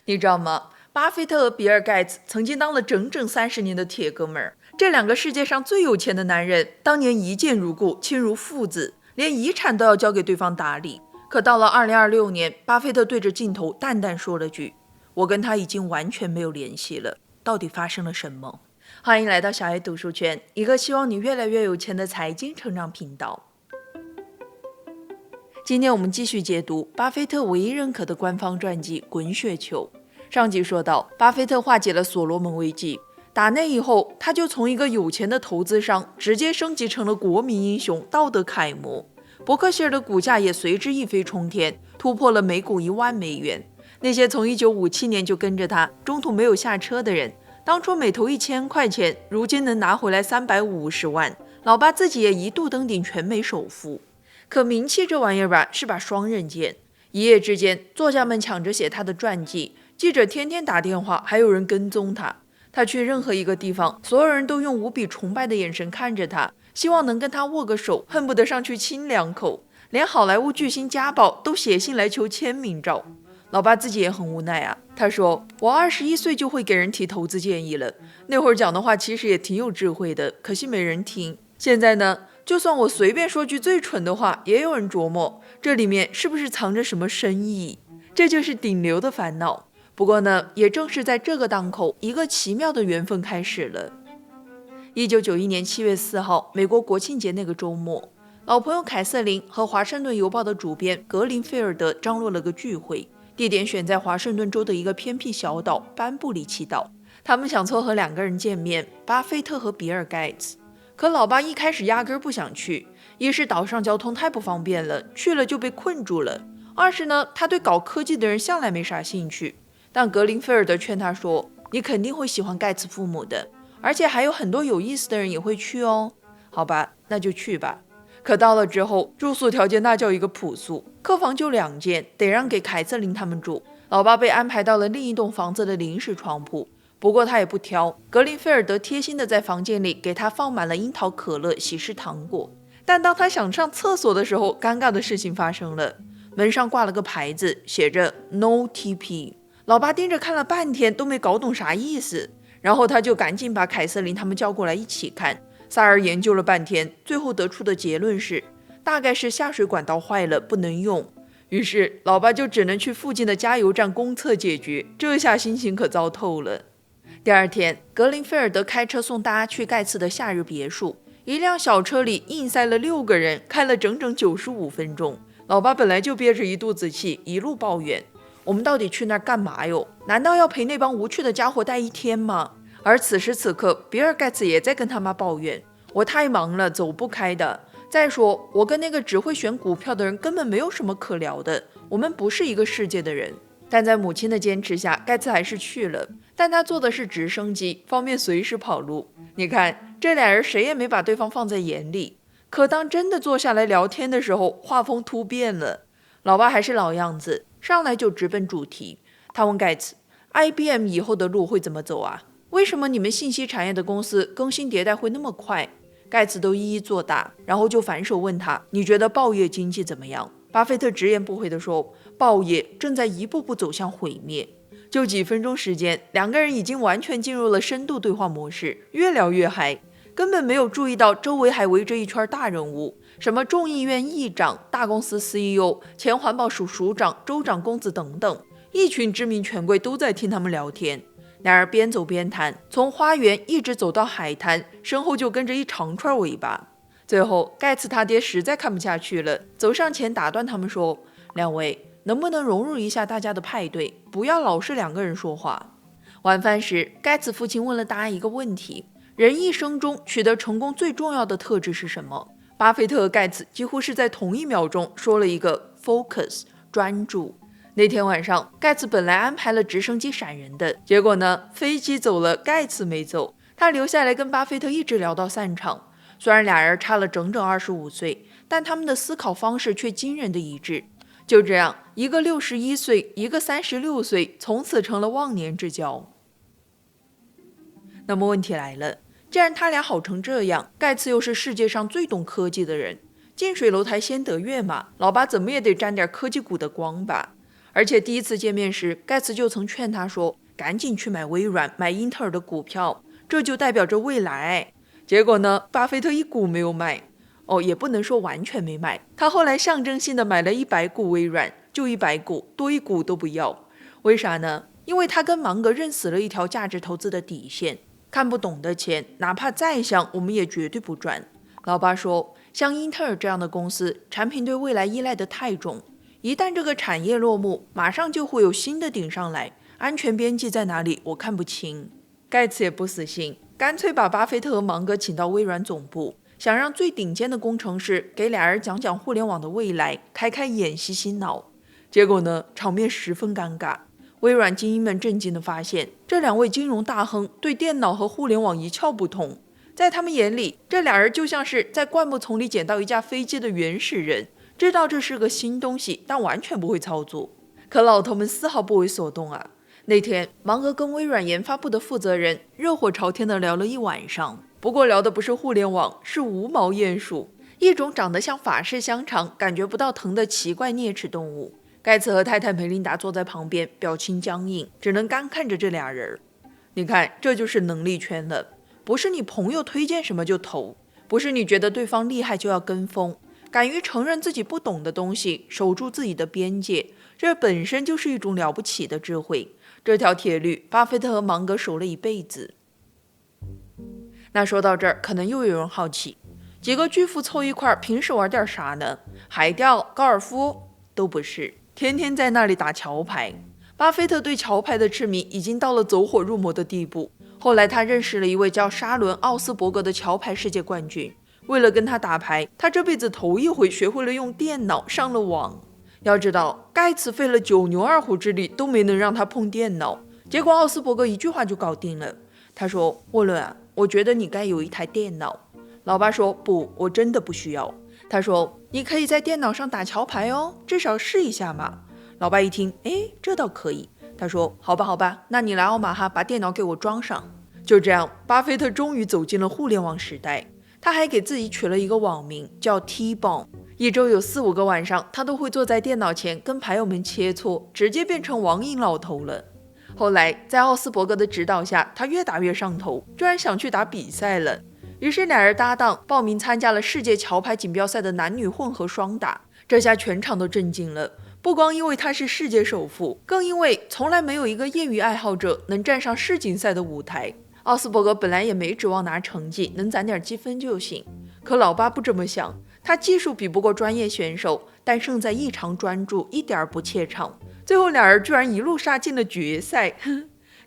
你知道吗？巴菲特和比尔盖茨曾经当了整整30年的铁哥们儿，这两个世界上最有钱的男人，当年一见如故，亲如父子，连遗产都要交给对方打理。可到了2026年，巴菲特对着镜头淡淡说了句：“我跟他已经完全没有联系了。”到底发生了什么？欢迎来到小爱读书圈，一个希望你越来越有钱的财经成长频道。今天我们继续解读巴菲特唯一认可的官方传记《滚雪球》。上集说到，巴菲特化解了所罗门危机，打那以后，他就从一个有钱的投资商直接升级成了国民英雄、道德楷模。伯克希尔的股价也随之一飞冲天，突破了每股1万美元。那些从1957年就跟着他，中途没有下车的人，当初每投1000块钱，如今能拿回来350万。老巴自己也一度登顶全美首富。可名气这玩意儿吧，是把双刃剑。一夜之间，作家们抢着写他的传记，记者天天打电话，还有人跟踪他。他去任何一个地方，所有人都用无比崇拜的眼神看着他，希望能跟他握个手，恨不得上去亲2口。连好莱坞巨星家宝都写信来求签名照。老巴自己也很无奈啊，他说：“我21岁就会给人提投资建议了，那会儿讲的话其实也挺有智慧的，可惜没人听。现在呢，就算我随便说句最蠢的话，也有人琢磨这里面是不是藏着什么深意。这就是顶流的烦恼。不过呢，也正是在这个档口，一个奇妙的缘分开始了。1991年7月4号，美国国庆节那个周末，老朋友凯瑟琳和华盛顿邮报的主编格林菲尔德张罗了个聚会，地点选在华盛顿州的一个偏僻小岛班布里奇岛。他们想撮合2个人见面，巴菲特和比尔盖茨。可老巴一开始压根不想去，一是岛上交通太不方便了，去了就被困住了；二是呢，他对搞科技的人向来没啥兴趣。但格林菲尔德劝他说：“你肯定会喜欢盖茨父母的，而且还有很多有意思的人也会去哦。”好吧，那就去吧。可到了之后，住宿条件那叫一个朴素，客房就2间，得让给凯瑟琳他们住。老巴被安排到了另一栋房子的临时床铺，不过他也不挑，格林菲尔德贴心的在房间里给他放满了樱桃可乐、喜事糖果。但当他想上厕所的时候，尴尬的事情发生了，门上挂了个牌子，写着 No TP。老巴盯着看了半天都没搞懂啥意思，然后他就赶紧把凯瑟琳他们叫过来一起看。仨人研究了半天，最后得出的结论是，大概是下水管道坏了不能用。于是老巴就只能去附近的加油站公厕解决，这下心情可糟透了。第二天，格林菲尔德开车送大家去盖茨的夏日别墅，一辆小车里硬塞了6个人，开了整整95分钟。老巴本来就憋着一肚子气，一路抱怨：“我们到底去那儿干嘛哟？难道要陪那帮无趣的家伙待1天吗？”而此时此刻，比尔盖茨也在跟他妈抱怨：“我太忙了，走不开的。再说，我跟那个只会选股票的人根本没有什么可聊的，我们不是一个世界的人。”但在母亲的坚持下，盖茨还是去了，但他坐的是直升机，方便随时跑路。你看，这俩人谁也没把对方放在眼里。可当真的坐下来聊天的时候，画风突变了。老爸还是老样子，上来就直奔主题。他问盖茨 ：“IBM 以后的路会怎么走啊？为什么你们信息产业的公司更新迭代会那么快？”盖茨都一一作答，然后就反手问他：“你觉得报业经济怎么样？”巴菲特直言不讳地说：“报业正在一步步走向毁灭。”就几分钟时间，2个人已经完全进入了深度对话模式，越聊越嗨，根本没有注意到周围还围着一圈大人物，什么众议院议长、大公司 CEO、前环保署署长、州长公子等等，一群知名权贵都在听他们聊天。俩人边走边谈，从花园一直走到海滩，身后就跟着一长串尾巴。最后，盖茨他爹实在看不下去了，走上前打断他们说：“2位，能不能融入一下大家的派对，不要老是2个人说话？”晚饭时，盖茨父亲问了大家一个问题：人一生中取得成功最重要的特质是什么？巴菲特和盖茨几乎是在同一秒钟说了一个 focus， 专注。那天晚上，盖茨本来安排了直升机闪人的，结果呢，飞机走了，盖茨没走，他留下来跟巴菲特一直聊到散场。虽然俩人差了整整25岁，但他们的思考方式却惊人的一致。就这样，一个61岁，一个36岁，从此成了忘年之交。那么问题来了，既然他俩好成这样，盖茨又是世界上最懂科技的人，近水楼台先得月嘛，老爸怎么也得沾点科技股的光吧。而且第一次见面时，盖茨就曾劝他说，赶紧去买微软、买英特尔的股票，这就代表着未来。结果呢，巴菲特一股没有买。也不能说完全没买，他后来象征性的买了100股微软，就100股，多1股都不要。为啥呢？因为他跟芒格认死了一条价值投资的底线，看不懂的钱，哪怕再香，我们也绝对不赚。老巴说，像英特尔这样的公司，产品对未来依赖的太重，一旦这个产业落幕，马上就会有新的顶上来，安全边际在哪里，我看不清。盖茨也不死心，干脆把巴菲特和芒格请到微软总部，想让最顶尖的工程师给俩人讲讲互联网的未来，开开眼洗洗脑。结果呢，场面十分尴尬。微软精英们震惊地发现，这2位金融大亨对电脑和互联网一窍不通。在他们眼里，这俩人就像是在灌木丛里捡到一架飞机的原始人，知道这是个新东西，但完全不会操作。可老头们丝毫不为所动啊。那天，芒格跟微软研发部的负责人热火朝天地聊了一晚上。不过聊的不是互联网，是无毛鼹鼠，一种长得像法式香肠、感觉不到疼的奇怪啮齿动物。盖茨和太太梅琳达坐在旁边，表情僵硬，只能干看着这俩人。你看，这就是能力圈了，不是你朋友推荐什么就投，不是你觉得对方厉害就要跟风，敢于承认自己不懂的东西，守住自己的边界，这本身就是一种了不起的智慧。这条铁律，巴菲特和芒格守了一辈子。那说到这儿，可能又有人好奇，几个巨富凑一块，平时玩点啥呢？海钓、高尔夫？都不是，天天在那里打桥牌。巴菲特对桥牌的痴迷已经到了走火入魔的地步。后来他认识了一位叫沙伦·奥斯伯格的桥牌世界冠军，为了跟他打牌，他这辈子头一回学会了用电脑，上了网。要知道，盖茨费了9牛2虎之力都没能让他碰电脑，结果奥斯伯格一句话就搞定了。他说，沃伦啊，我觉得你该有一台电脑。老爸说，不，我真的不需要。他说，你可以在电脑上打桥牌哦，至少试一下嘛。老爸一听，这倒可以。他说，好吧，那你来奥马哈把电脑给我装上。就这样，巴菲特终于走进了互联网时代。他还给自己取了一个网名叫 T-Bone， 一周有4-5个晚上，他都会坐在电脑前跟牌友们切磋，直接变成网瘾老头了。后来在奥斯伯格的指导下，他越打越上头，居然想去打比赛了。于是俩人搭档报名参加了世界桥牌锦标赛的男女混合双打。这下全场都震惊了，不光因为他是世界首富，更因为从来没有一个业余爱好者能站上世锦赛的舞台。奥斯伯格本来也没指望拿成绩，能攒点积分就行。可老八不这么想，他技术比不过专业选手，但胜在异常专注，一点不怯场。最后俩人居然一路杀进了决赛。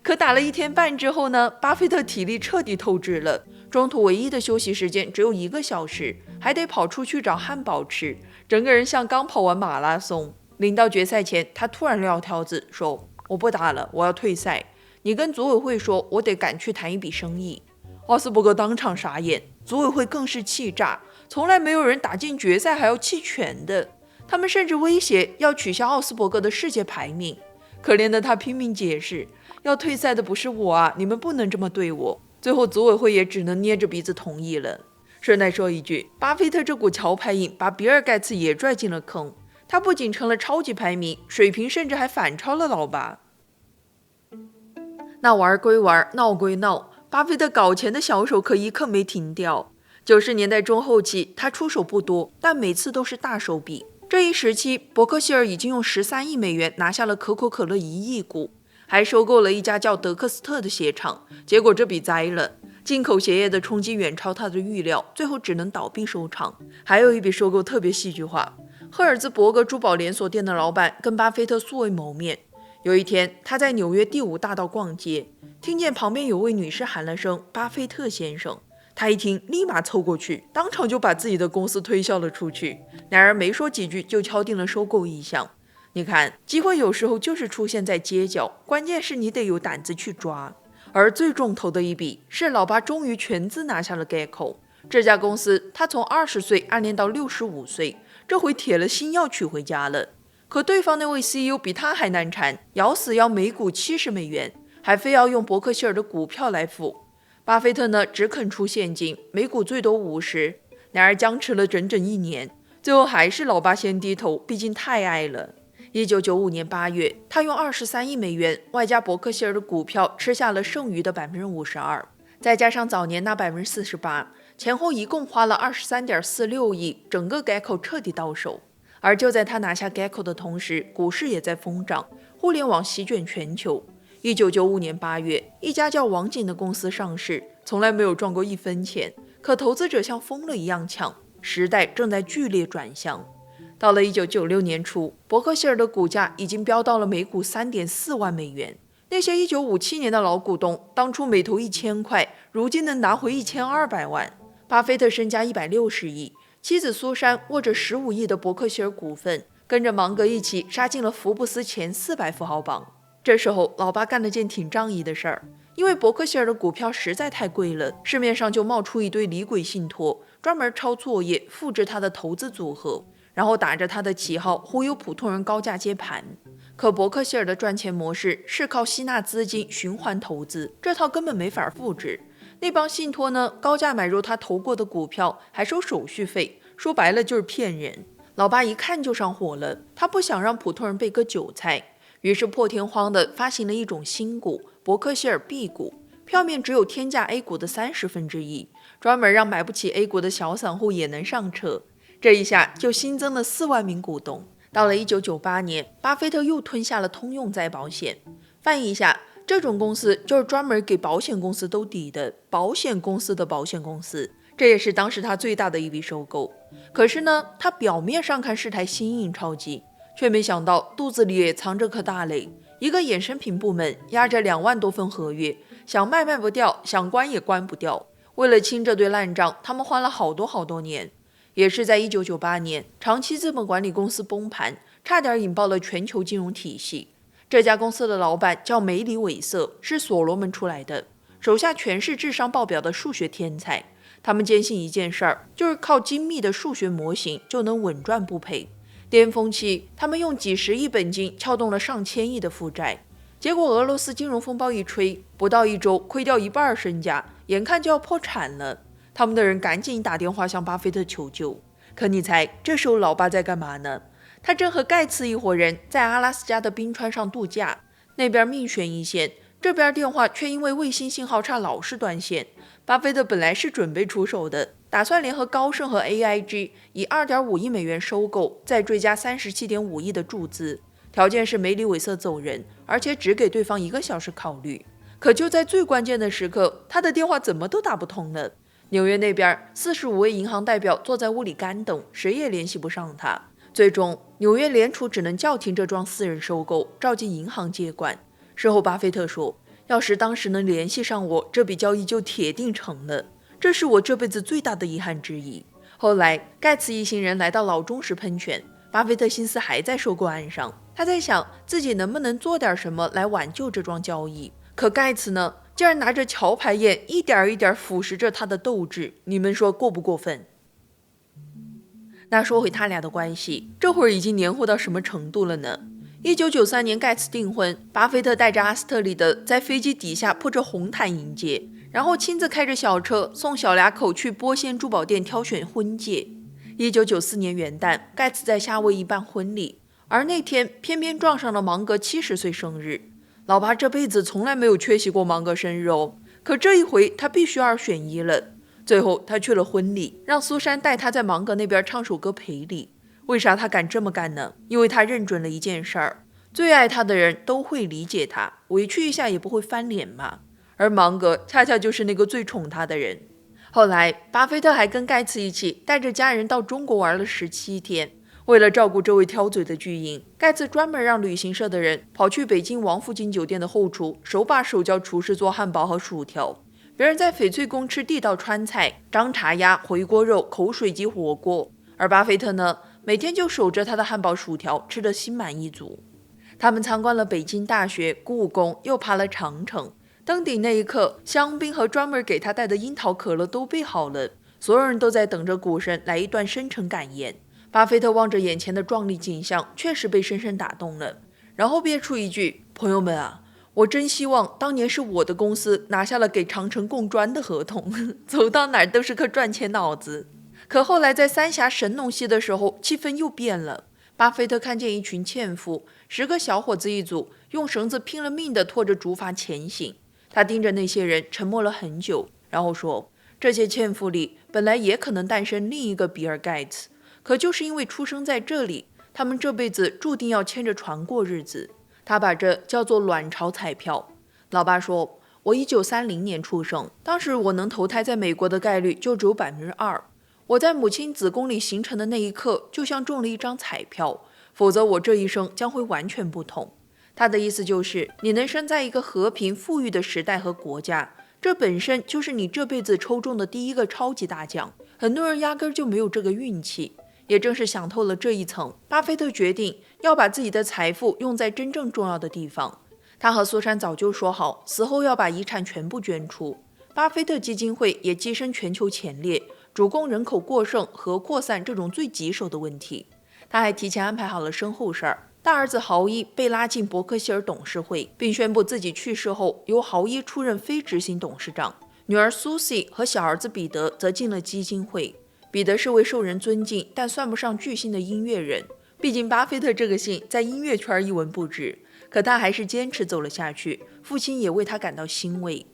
可打了1天半之后呢，巴菲特体力彻底透支了，中途唯一的休息时间只有1个小时，还得跑出去找汉堡吃，整个人像刚跑完马拉松。临到决赛前，他突然撂挑子说，我不打了，我要退赛，你跟组委会说我得赶去谈一笔生意。奥斯伯格当场傻眼，组委会更是气炸，从来没有人打进决赛还要弃权的，他们甚至威胁要取消奥斯伯格的世界排名。可怜的他拼命解释，要退赛的不是我啊，你们不能这么对我。最后组委会也只能捏着鼻子同意了。顺带说一句，巴菲特这股桥牌瘾把比尔盖茨也拽进了坑，他不仅成了超级牌迷，水平甚至还反超了老爸。那玩归玩，闹归闹，巴菲特搞钱的小手可一刻没停掉。90年代中后期，他出手不多，但每次都是大手笔。这一时期，伯克希尔已经用13亿美元拿下了可口可乐1亿股，还收购了一家叫德克斯特的鞋厂。结果这笔栽了，进口鞋业的冲击远超他的预料，最后只能倒闭收场。还有一笔收购特别戏剧化，赫尔兹伯格珠宝连锁店的老板跟巴菲特素未谋面。有一天，他在纽约第5大道逛街，听见旁边有位女士喊了声巴菲特先生。他一听，立马凑过去，当场就把自己的公司推销了出去。两人没说几句就敲定了收购意向。你看，机会有时候就是出现在街角，关键是你得有胆子去抓。而最重头的一笔是老爸终于全资拿下了 Gecko 这家公司，他从20岁暗恋到65岁，这回铁了心要娶回家了。可对方那位 CEO 比他还难缠，咬死要每股70美元，还非要用伯克希尔的股票来付。巴菲特呢，只肯出现金，每股最多50。两人僵持了整整1年，最后还是老爸先低头，毕竟太爱了。1995年8月，他用23亿美元外加伯克希尔的股票吃下了剩余的52%，再加上早年那48%，前后一共花了23.46亿，整个 Gecko 彻底到手。而就在他拿下 Gecko 的同时，股市也在疯涨，互联网席卷全球。1995年8月，一家叫网景的公司上市，从来没有赚过1分钱，可投资者像疯了一样抢，时代正在剧烈转向。到了1996年初，伯克希尔的股价已经飙到了每股3.4万美元。那些1957年的老股东，当初每投1000块，如今能拿回1200万。巴菲特身家160亿，妻子苏珊握着15亿的伯克希尔股份，跟着芒格一起杀进了福布斯前400富豪榜。这时候，老爸干了件挺仗义的事儿，因为伯克希尔的股票实在太贵了，市面上就冒出一堆李鬼信托，专门抄作业，复制他的投资组合，然后打着他的旗号忽悠普通人高价接盘。可伯克希尔的赚钱模式是靠吸纳资金循环投资，这套根本没法复制。那帮信托呢，高价买入他投过的股票，还收手续费，说白了就是骗人。老爸一看就上火了，他不想让普通人被割韭菜，于是破天荒地发行了一种新股伯克希尔 B 股，票面只有天价 A 股的1/30，专门让买不起 A 股的小散户也能上车。这一下就新增了4万名股东。到了1998年，巴菲特又吞下了通用再保险。翻译一下，这种公司就是专门给保险公司兜底的保险公司的保险公司，这也是当时他最大的一笔收购。可是呢，他表面上看是台新印钞机，却没想到肚子里也藏着颗大雷。一个衍生品部门压着2万多份合约，想卖不掉，想关也关不掉。为了清这堆烂账，他们花了好多年。也是在1998年，长期资本管理公司崩盘，差点引爆了全球金融体系。这家公司的老板叫梅里韦瑟，是所罗门出来的，手下全是智商爆表的数学天才。他们坚信一件事儿，就是靠精密的数学模型就能稳赚不赔。巅峰期，他们用几十亿本金撬动了上千亿的负债。结果俄罗斯金融风暴一吹，不到1周亏掉1半身家，眼看就要破产了。他们的人赶紧打电话向巴菲特求救。可你猜，这时候老爸在干嘛呢？他正和盖茨一伙人在阿拉斯加的冰川上度假，那边命悬一线，这边电话却因为卫星信号差老是断线。巴菲特本来是准备出手的，打算联合高盛和 AIG 以2.5亿美元收购，再追加37.5亿的注资，条件是梅里韦瑟走人，而且只给对方1个小时考虑。可就在最关键的时刻，他的电话怎么都打不通了。纽约那边45位银行代表坐在屋里干等，谁也联系不上他。最终，纽约联储只能叫停这桩私人收购，召集银行接管。事后，巴菲特说：“要是当时能联系上我，这笔交易就铁定成了。这是我这辈子最大的遗憾之一。”后来，盖茨一行人来到老中时喷泉，巴菲特心思还在收购案上，他在想自己能不能做点什么来挽救这桩交易。可盖茨呢，竟然拿着桥牌烟一点一点腐蚀着他的斗志，你们说过不过分？那说回他俩的关系，这会儿已经黏糊到什么程度了呢？1993年盖茨订婚，巴菲特带着阿斯特里德在飞机底下铺着红毯迎接，然后亲自开着小车送小俩口去波仙珠宝店挑选婚戒。1994年元旦，盖茨在夏威夷办婚礼，而那天偏偏撞上了芒格70岁生日。老爸这辈子从来没有缺席过芒格生日哦，可这一回他必须2选1了。最后他去了婚礼，让苏珊带他在芒格那边唱首歌赔礼。为啥他敢这么干呢？因为他认准了一件事儿，最爱他的人都会理解他，委屈一下也不会翻脸嘛。而芒格恰恰就是那个最宠他的人。后来巴菲特还跟盖茨一起带着家人到中国玩了17天。为了照顾这位挑嘴的巨婴，盖茨专门让旅行社的人跑去北京王府井酒店的后厨，手把手教厨师做汉堡和薯条。别人在翡翠宫吃地道川菜，张茶鸭、回锅肉、口水鸡火锅，而巴菲特呢，每天就守着他的汉堡薯条，吃得心满意足。他们参观了北京大学、故宫，又爬了长城。登顶那一刻，香槟和专门给他带的樱桃可乐都备好了，所有人都在等着股神来一段深沉感言。巴菲特望着眼前的壮丽景象，确实被深深打动了，然后憋出一句：“朋友们啊，我真希望当年是我的公司拿下了给长城供砖的合同，走到哪儿都是颗赚钱脑子。”可后来在三峡神农溪的时候，气氛又变了。巴菲特看见一群纤夫，10个小伙子一组，用绳子拼了命地拖着竹筏前行。他盯着那些人，沉默了很久，然后说：“这些纤夫里本来也可能诞生另一个比尔·盖茨，可就是因为出生在这里，他们这辈子注定要牵着船过日子。”他把这叫做卵巢彩票。老爸说：“我1930年出生，当时我能投胎在美国的概率就只有2%。我在母亲子宫里形成的那一刻，就像中了一张彩票，否则我这一生将会完全不同。”他的意思就是，你能生在一个和平富裕的时代和国家，这本身就是你这辈子抽中的第一个超级大奖。很多人压根儿就没有这个运气。也正是想透了这一层，巴菲特决定要把自己的财富用在真正重要的地方。他和苏珊早就说好，死后要把遗产全部捐出。巴菲特基金会也跻身全球前列，主攻人口过剩和扩散这种最棘手的问题。他还提前安排好了身后事儿。大儿子豪伊被拉进伯克希尔董事会，并宣布自己去世后由豪伊出任非执行董事长。女儿苏西和小儿子彼得则进了基金会。彼得是位受人尊敬但算不上巨星的音乐人，毕竟巴菲特这个姓在音乐圈一文不值，可他还是坚持走了下去，父亲也为他感到欣慰。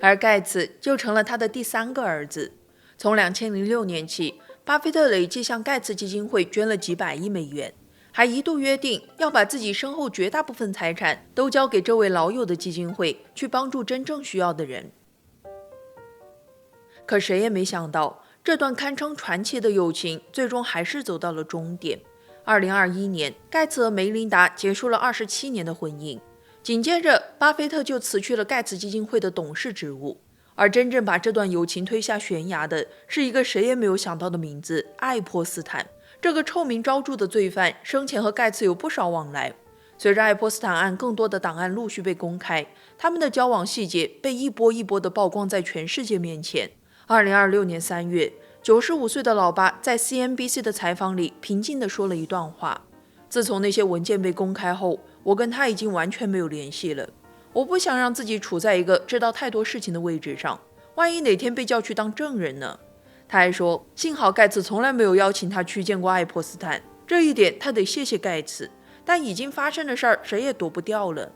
而盖茨就成了他的第3个儿子。从2006年起，巴菲特累计向盖茨基金会捐了几百亿美元，还一度约定要把自己身后绝大部分财产都交给这位老友的基金会，去帮助真正需要的人。可谁也没想到，这段堪称传奇的友情最终还是走到了终点。2021年，盖茨和梅琳达结束了27年的婚姻，紧接着巴菲特就辞去了盖茨基金会的董事职务。而真正把这段友情推下悬崖的是一个谁也没有想到的名字——爱泼斯坦。这个臭名昭著的罪犯生前和盖茨有不少往来。随着爱泼斯坦案更多的档案陆续被公开，他们的交往细节被一波一波的曝光在全世界面前。2026年3月，95岁的老巴在 CNBC 的采访里平静地说了一段话：“自从那些文件被公开后，我跟他已经完全没有联系了。我不想让自己处在一个知道太多事情的位置上，万一哪天被叫去当证人呢？”他还说，幸好盖茨从来没有邀请他去见过爱泼斯坦，这一点他得谢谢盖茨。但已经发生的事儿谁也躲不掉了。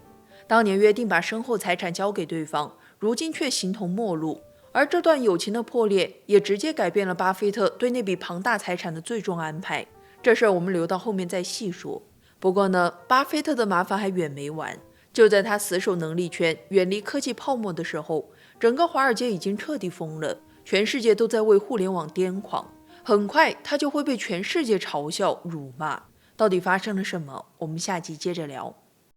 当年约定把身后财产交给对方，如今却形同陌路。而这段友情的破裂，也直接改变了巴菲特对那笔庞大财产的最终安排。这事儿我们留到后面再细说。不过呢，巴菲特的麻烦还远没完。就在他死守能力圈，远离科技泡沫的时候，整个华尔街已经彻底疯了，全世界都在为互联网癫狂。很快他就会被全世界嘲笑辱骂。到底发生了什么？我们下集接着聊。